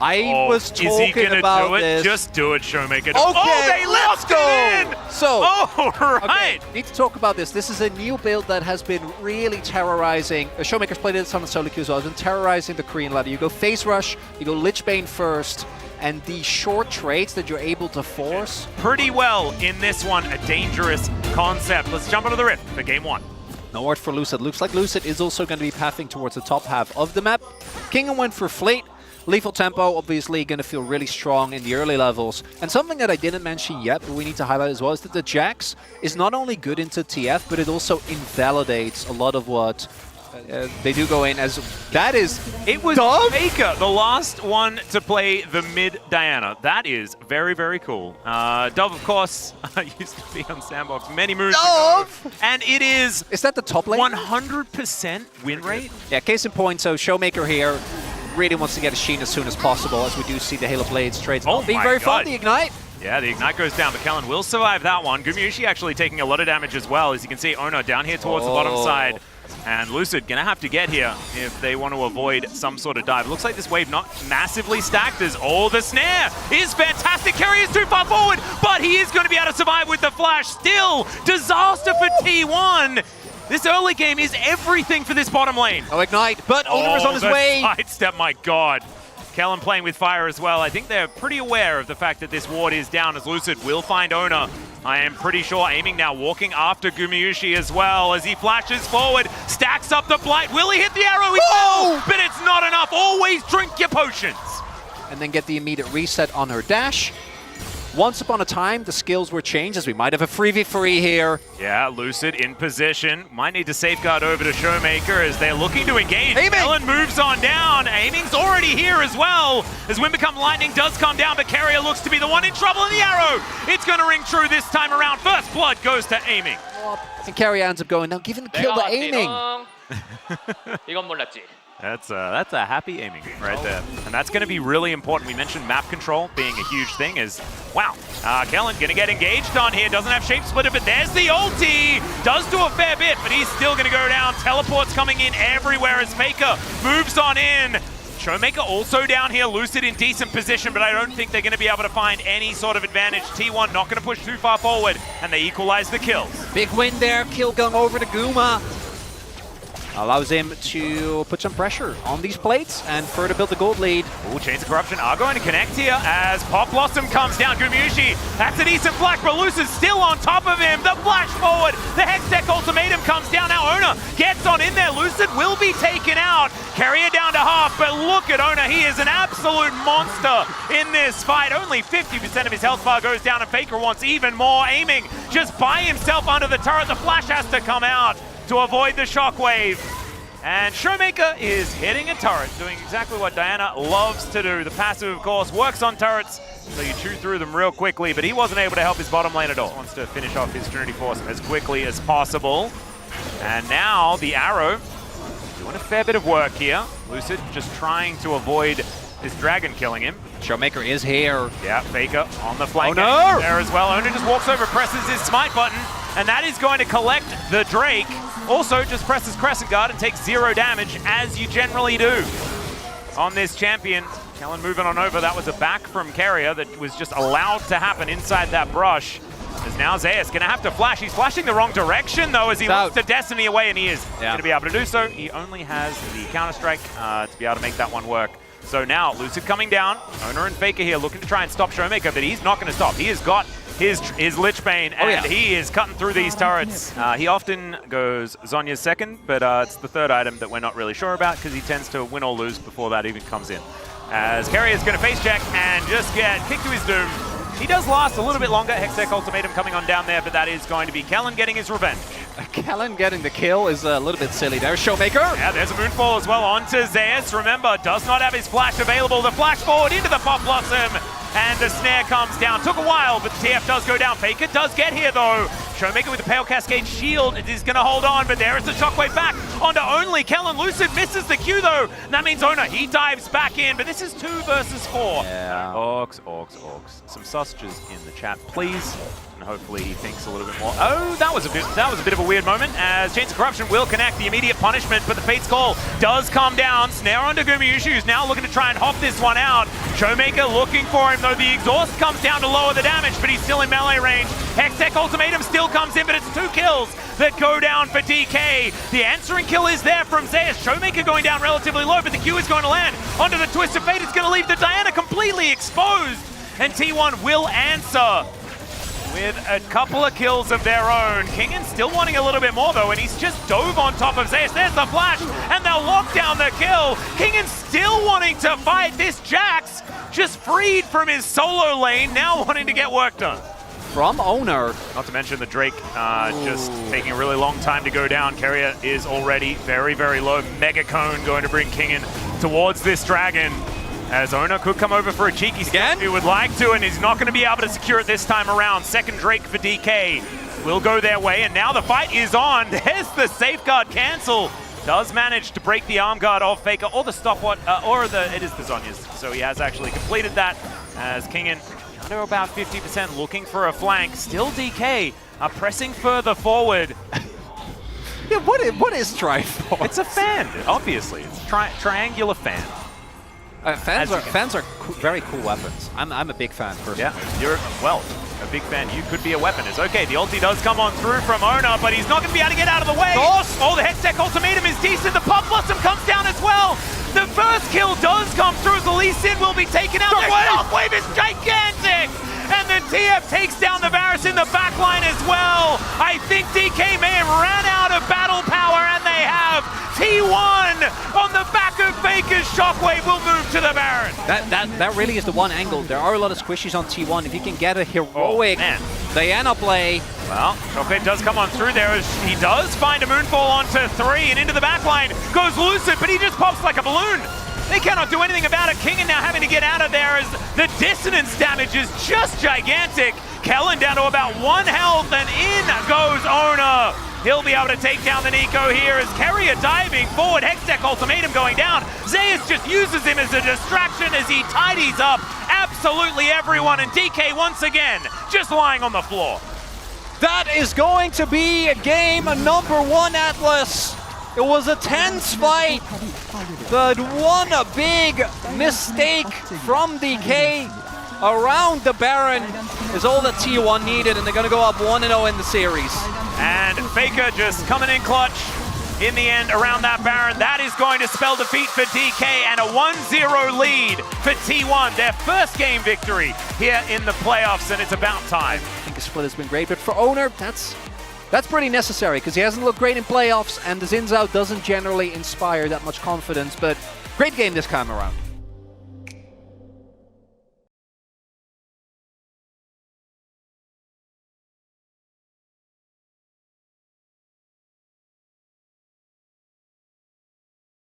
I was talking about this. Just do it, Showmaker. Okay, Oh, they let's left go. it in! So, right. Okay, need to talk about this. This is a new build that has been really terrorizing. Showmaker's played it some solo queues as well. It's been terrorizing the Korean ladder. You go Phase Rush, you go Lich Bane first, and the short trades that you're able to force. Pretty well in this one, a dangerous concept. Let's jump into the Rift for game 1. No word for Lucid. Looks like Lucid is also going to be pathing towards the top half of the map. King went for Fleet. Lethal Tempo, obviously, going to feel really strong in the early levels. And something that I didn't mention yet, but we need to highlight as well, is that the Jax is not only good into TF, but it also invalidates a lot of what they do go in as. That is... It was Faker, the last one to play the mid Diana. That is very, very cool. Dove, of course, used to be on Sandbox many moons ago. And it is... Is that the top lane? 100% win rate? Yeah, case in point, so Showmaker here really wants to get a Sheen as soon as possible, as we do see the Halo Blades trades not being very fun. The Ignite. Yeah, the Ignite goes down, but Kellen will survive that one. Gumayusi actually taking a lot of damage as well. As you can see, Ona down here towards the bottom side. And Lucid gonna have to get here if they want to avoid some sort of dive. Looks like this wave not massively stacked as the snare is fantastic. Kerry is too far forward, but he is going to be able to survive with the flash. Still, disaster for T1. This early game is everything for this bottom lane. Oh, Ignite, but Owner is on his way. Sidestep, my God. Kellen playing with fire as well. I think they're pretty aware of the fact that this ward is down, as Lucid will find Owner. I am pretty sure aiming now, walking after Gumayusi as well as he flashes forward, stacks up the blight. Will he hit the arrow? He will, but it's not enough. Always drink your potions. And then get the immediate reset on her dash. Once upon a time, the skills were changed, as we might have a 3v3 here. Yeah, Lucid in position. Might need to safeguard over to Showmaker as they're looking to engage. Ellen moves on down. Aiming's already here as well. As Wind Become Lightning does come down, but Carrier looks to be the one in trouble in the arrow. It's going to ring true this time around. First blood goes to Aiming. And Carrier ends up going down, giving the kill to Aiming. 이건 몰랐지. That's a happy aiming right there. And that's going to be really important. We mentioned map control being a huge thing is, wow, Kellen going to get engaged on here. Doesn't have Shape Splitter, but there's the ulti. Does do a fair bit, but he's still going to go down. Teleports coming in everywhere as Faker moves on in. Showmaker also down here, Lucid in decent position, but I don't think they're going to be able to find any sort of advantage. T1 not going to push too far forward, and they equalize the kills. Big win there, kill gun over to Guma. Allows him to put some pressure on these plates and further build the gold lead. Ooh, Chains of Corruption are going to connect here as Pop Blossom comes down. Gumayusi, that's a decent flash, but Lucid's still on top of him. The flash forward, the Hextech Ultimatum comes down. Now Ona gets on in there. Lucid will be taken out. Carrier down to half, but look at Ona. He is an absolute monster in this fight. Only 50% of his health bar goes down, and Faker wants even more. Aiming just by himself under the turret. The flash has to come out to avoid the shockwave. And Showmaker is hitting a turret, doing exactly what Diana loves to do. The passive, of course, works on turrets, so you chew through them real quickly, but he wasn't able to help his bottom lane at all. Wants to finish off his Trinity Force as quickly as possible. And now the arrow doing a fair bit of work here. Lucid just trying to avoid this dragon killing him. Showmaker is here. Yeah, Faker on the flank there as well. Ona just walks over, presses his smite button, and that is going to collect the Drake. Also, just presses Crescent Guard and takes 0 damage, as you generally do on this champion. Kellen moving on over. That was a back from Carrier that was just allowed to happen inside that brush. As now Zeus going to have to flash. He's flashing the wrong direction, though, as he looks to Destiny away, and he is going to be able to do so. He only has the Counter-Strike to be able to make that one work. So now, Lucid coming down. Owner and Faker here looking to try and stop Showmaker, but he's not going to stop. He has got his Lich Bane, and he is cutting through these turrets. He often goes Zhonya's second, but it's the third item that we're not really sure about because he tends to win or lose before that even comes in. As Carrier's going to face check and just get kicked to his doom. He does last a little bit longer. Hextech Ultimatum coming on down there, but that is going to be Kellen getting his revenge. Kellen getting the kill is a little bit silly there. Showmaker. Yeah, there's a Moonfall as well onto Zeus. Remember, does not have his flash available. The flash forward into the Pop Blossom. And the snare comes down. Took a while, but the TF does go down. Faker does get here, though. Showmaker with the Pale Cascade shield is going to hold on, but there is the shockwave back onto only. Kellen Lucid misses the Q, though. And that means Ona, he dives back in, but this is 2 versus 4. Yeah. Orcs. Some sausages in the chat, please. and hopefully he thinks a little bit more. Oh, that was a bit of a weird moment, as Chains of Corruption will connect the immediate punishment, but the Fate's Call does come down. Snare onto Gumayushi, who's now looking to try and hop this one out. Showmaker looking for him, though the exhaust comes down to lower the damage, but he's still in melee range. Hextech Ultimatum still comes in, but it's 2 kills that go down for DK. The answering kill is there from Zeus. Showmaker going down relatively low, but the Q is going to land onto the Twist of Fate. It's going to leave the Diana completely exposed, and T1 will answer with a couple of kills of their own. Kingen still wanting a little bit more though, and he's just dove on top of Zeus. There's the flash, and they'll lock down the kill. Kingen still wanting to fight. This Jax just freed from his solo lane, now wanting to get work done. From Owner. Not to mention the Drake just taking a really long time to go down. Keria is already very, very low. Mega Cone going to bring Kingen towards this dragon, as Owner could come over for a cheeky step. He would like to, and he's not going to be able to secure it this time around. Second Drake for DK will go their way, and now the fight is on. There's the safeguard cancel. Does manage to break the arm guard off Faker, or the stopwatch, it is the Zhonya's. So he has actually completed that, as Kingen under about 50% looking for a flank. Still DK are pressing further forward. Yeah, what is Triforce? It's a fan, obviously. It's triangular fan. Fans are very cool weapons. I'm a big fan, personally. Yeah, you're, well, a big fan. You could be a weapon. It's okay. The ulti does come on through from Owner, but he's not going to be able to get out of the way. Oh, the Hextech Ultimatum is decent. The Pop Blossom comes down as well. The first kill does come through as the Lee Sin will be taken out. The Shockwave is gigantic! And the TF takes down the Varus in the backline as well. I think DK may have ran out of battle power, and they have. T1 on the back of Faker's Shockwave will move to the Baron. That really is the one angle. There are a lot of squishies on T1. If you can get a heroic Diana play. Well, Shockwave does come on through there. He does find a Moonfall onto 3, and into the backline goes Lucid, but he just pops like a balloon. They cannot do anything about it. Kingen now having to get out of there as the dissonance damage is just gigantic. Kellen down to about 1 health, and in goes Owner. He'll be able to take down the Nico here as Keria diving forward. Hextech Ultimatum going down. Zeus just uses him as a distraction as he tidies up absolutely everyone, and DK once again just lying on the floor. That is going to be game number 1, Atlas. It was a tense fight, but one big mistake from DK around the Baron is all that T1 needed, and they're going to go up 1-0 in the series. And Faker just coming in clutch in the end around that Baron. That is going to spell defeat for DK and a 1-0 lead for T1. Their first game victory here in the playoffs, and it's about time. I think the split has been great, but for Owner, that's pretty necessary because he hasn't looked great in playoffs, and the Xin Zhao doesn't generally inspire that much confidence, but great game this time around.